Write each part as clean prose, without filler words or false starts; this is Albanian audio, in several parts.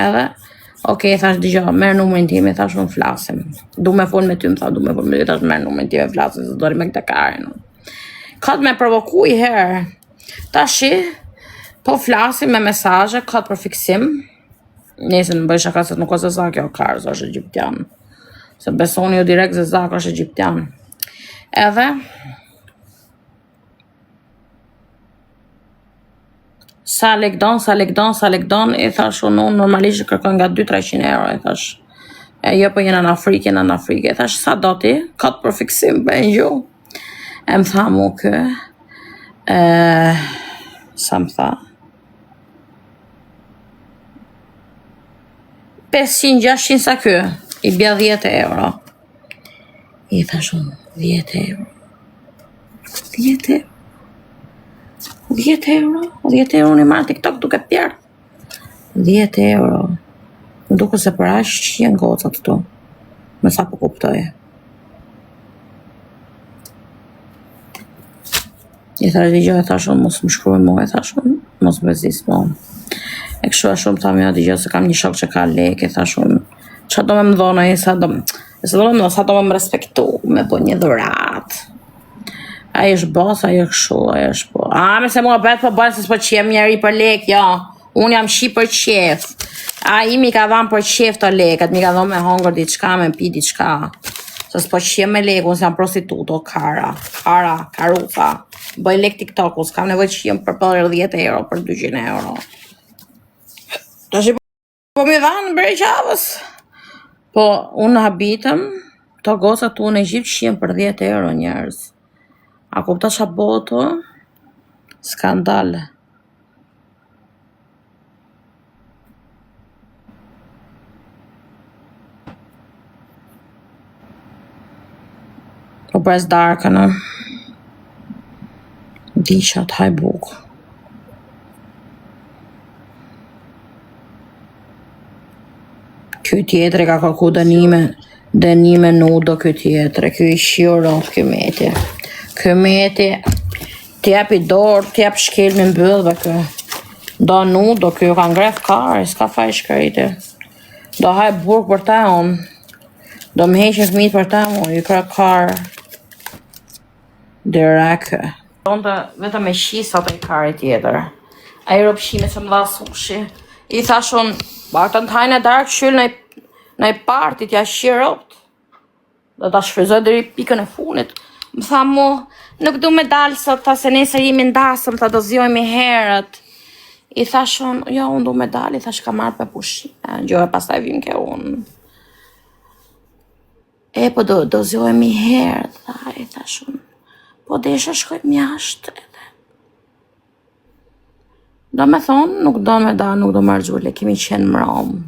Edhe, okej, thash dëgjoj, merr numrin tim, i thash unë flasim. Du me fol me ty, më tha, du me fol me ty, thash merr numrin tim e flasim, se dori me këtë Karin. Ka të me provoku i herë. Tashi, po flasim me mesazhe, ka për fiksim. Nëse në bëj shaka se nuk ose sa kjo Karz është egjiptian. Se besoni jo direkt se Zak është egjiptian. Edhe sa lek don, i thash unë normalisht kërkoj nga 200-300 euro, i thash. E jo po jena në Afrikë, i thash sa do ti, ka të për fiksim për një gju. E më tha mu kë, sa më tha, 500-600 sa kë, i bja 10 euro. I thash unë, 10 euro. 10 euro në marrë TikTok duke pjerë. 10 euro. Më duke se për ashtë që jenë gocat këtu. Me sa po kuptoj. I thash dëgjoj, thash unë mos më shkruaj mua, thash unë mos më bezis mua. E kështu a shumë thamë jo dëgjoj se kam një shok që ka lekë, thash unë çfarë do me më dhonë, sa do me më respektu, me po një dhuratë. Ajo është bos, ajo kështu, ajo është po. Me se mua bet po bërë se s'po qem njeri për lek, jo. Unë jam shi për qef. I mi ka dhamë për qef të leket, mi ka dhamë me hongër diçka, me pi diçka. Se s'po qem me lek, unë s'jam prostituto, karufa. Bëj lek TikTok-u, s'kam nevoj që jem për 10 euro, për 200 euro. Ta shi po mi dhanë bërë qavës. Po, unë habitëm, të goca tu në Egjipt që jem për 10 euro njerës. A kupta qa boto? Skandal. Po brez darkën, dishat haj buk. Ky tjetëre ka kërku dënime nudo ky tjetëre, ky i shiro, ky meti. Ky meti, t'jep i dorë, t'jep shkel me mbyll dhe kë. Do nudo, ky ka ngref kari, s'ka faj shkrejti. Do haj burg për ta unë. Do më heqin fëmijët për ta unë, i kërë karë. Direke. Donë të vetëm e shisa të i kari tjetër. A i ropshime që më dha sushi. I thash unë, bakë të hajnë e darkë shyllë në i partit, ja shi ropt. Do ta shfryzoj deri pikën e funit. Më tha mu, nuk du me dalë sot, ta se nesër jemi ndasëm, ta do zjojmë i herët. I thash unë, jo, unë du me dalë, i thash ka marrë për pushime, gjohë e pastaj vim ke unë. E, po do zjojmë i herët, i thash unë. Po desha shkojmë jashtë edhe. Do me thonë, nuk do me dalë, nuk do me rëgjule, kemi qenë mromë.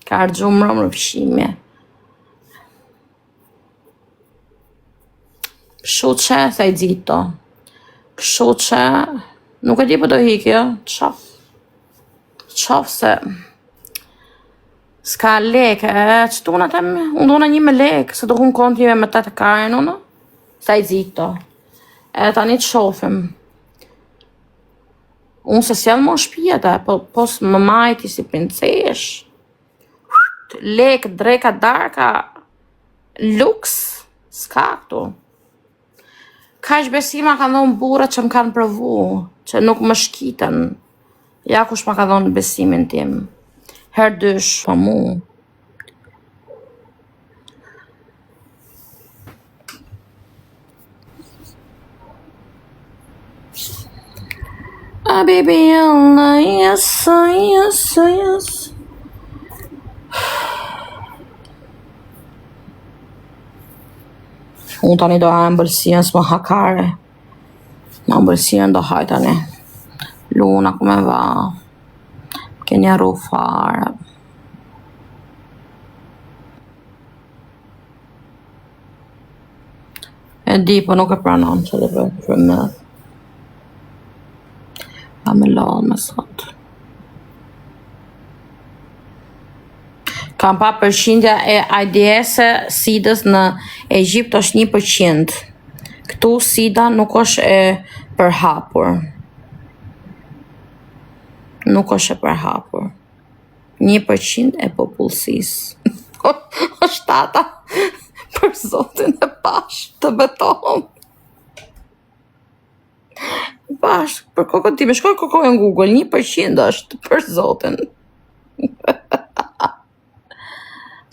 Ka rëgju mromë rëfshime. Kështu që, sa i dzito. Kështu që, nuk e di për do hikë, qof se s'ka lekë, që tu në temë, unë do në një me lekë, se do kun konti me të të Karin unë, sa i dzito. E tani të shofim. Unë se s'jallë më shpjeta, po më majti si princesh. Lekë, dreka, darka, luks, s'ka këtu. Ka ish besima ka dhonë burra që më kanë provu, që nuk më shkiten. Ja kush ma ka dhonë besimin tim. Her dysh, pa mu. A baby, yes. Unë tani do hajë mbëlsien s'më hakare. Në mbëlsien do hajë tani. Luna ku me va. Ke një rufare. E di, po nuk e pranon që dhe për me. Pa me lallë me sot. Kam pa përqindja e AIDS-e sidës në Egjipt është 1%. Këtu sida nuk është e përhapur. Nuk është e përhapur. 1% e popullsisë. Shtata për zotin e bashkë të beton. Bashkë, për kokën time, shkoj kokoj në Google, 1% është për zotin.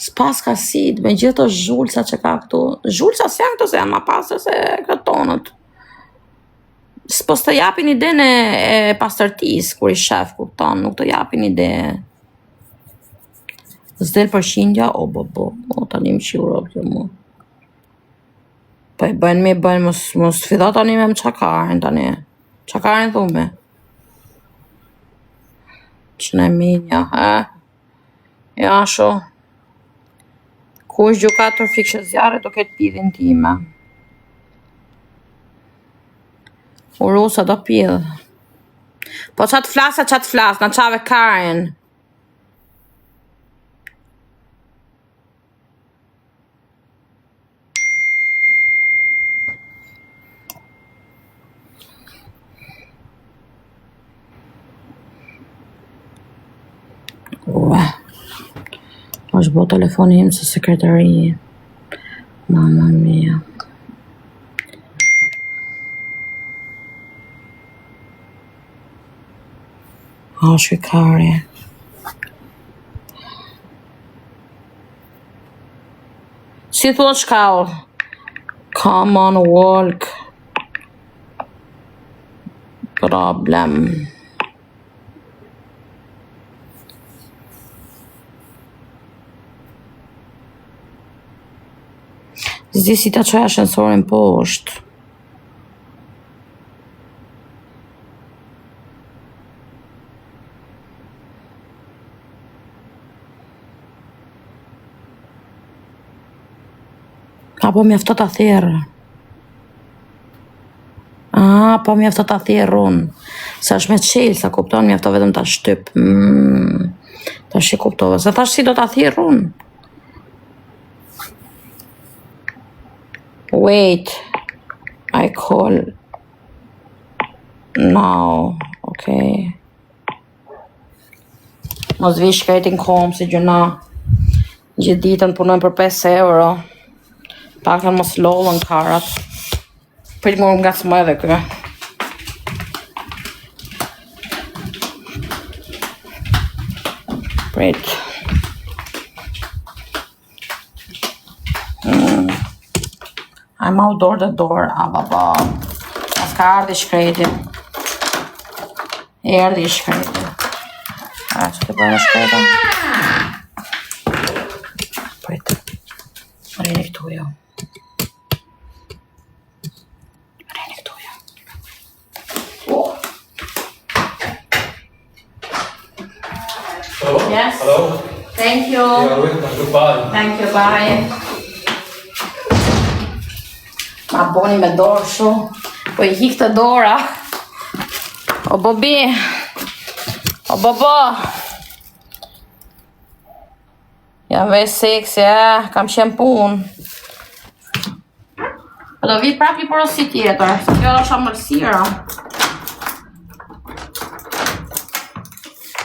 S'pas ka sit, me gjithë të zhulsa që ka këtu. Zhulsa se janë këto se janë ma pasër se këtonët. S'pos të japin ide në pastërtis, kur i shef kupton, nuk të japin ide. Zdel përqindja, tani më qiro kjo mu. Po i bëjnë, mos fida tani me më qakarin tani. Qakarin thume. Që ne minja, Ja, sho. Ku është gjukator fikshë zjarë, do ketë pidhin time. Urusa do pidhë. Po qatë flasë, në qave Karin. është bo telefoni im së sekretari. Mamma mia. Shikari. Si thua shkall? Come on, walk. Problem. Zdi si ta qoja ashensorin poshtë. Apo mjafto ta thirrë. Po mjafto ta thirrë unë. Sa është me qelë, sa kupton, mjafto vetëm ta shtyp. Ta shi kuptove. Se tash si do ta thirrë unë. Wait. I call. Now. Okay. Mos vi shkretin kom si gjuna. Gjithë ditën punojnë për 5 euro. Pak të mos lollën karat. Për më nga të më edhe kërë. Prit. A ma u dorë dhe dorë. As ka ardi shkreti. Erdi shkreti. A që të bërë shkreta? Prit. Rini këtu jo. Yes. Hello. Thank you. You're welcome. Goodbye. Thank you. Bye. Ma boni me dorë shumë. Po I hik të dora. O Bobi. O Bobo. Jam veç seksi, kam qenë punë. Po do vi prap I porosi tjetër. Kjo është amëlsira.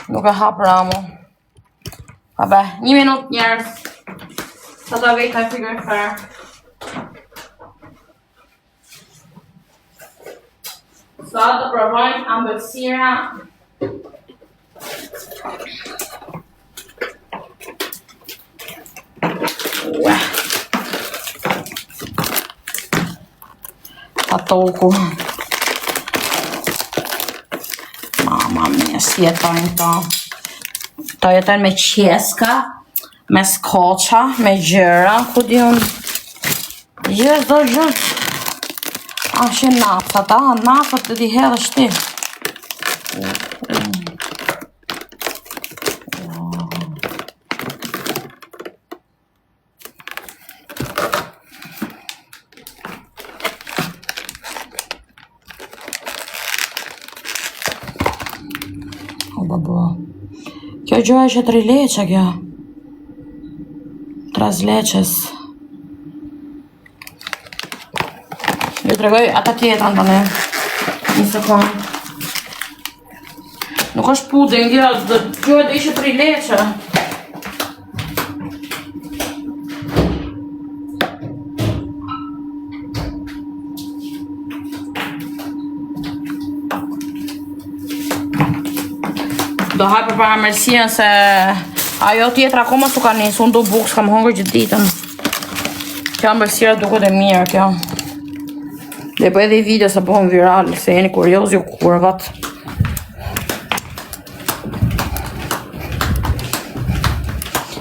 Nuk e hap ramu. Vabbè, 1 minut njerëz. Sa do vej taj frigorifer. Sa do provojnë ambëlsira. Patoku. Mamma mia, si jetojnë ta. Ta jetojnë me qeska, me skoqa, me gjëra, ku di unë. Gjërë do gjërë. Ashe nacat, nacat të di hedhë shti. Kjo gjë është 3 leqe kjo. 3 leqes. Ju tregoj ata tjetën tani. Një sekund. Nuk është puding, jo, duhet të ishte 3 leçe. Do haj për para mërësien se ajo tjetër akoma s'u ka nisë, unë do bukë, s'kam hongër gjithë ditën. Kjo mërësira duket e mirë, kjo. Dhe bëj edhe i video se bëhëm viral, se jeni kurioz ju kurvat.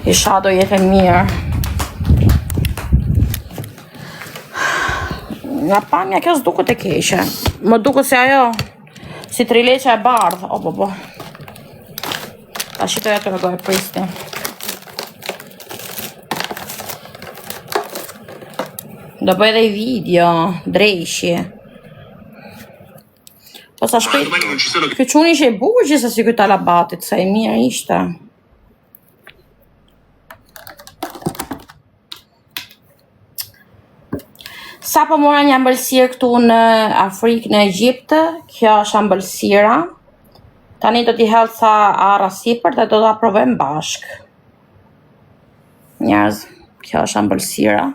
Isha do jetë e mirë. Nga pamja kjo s'duket e keqe. Më duket se ajo, si 3 leçe e bardhë, o po. Ta shitoja të regoj pristi. Do bëj edhe i video, drejshi. Po sa shpejt, kjo quni që i bukur që si këtë alabatit, sa i mirë ishte. Sa po mora një ambëlsirë këtu në Afrikë, në Egjiptë, kjo është ambëlsira. Tani do t'i hellë sa arra sipër dhe do t'a provojmë bashk. Njerëz, kjo është ambëlsira.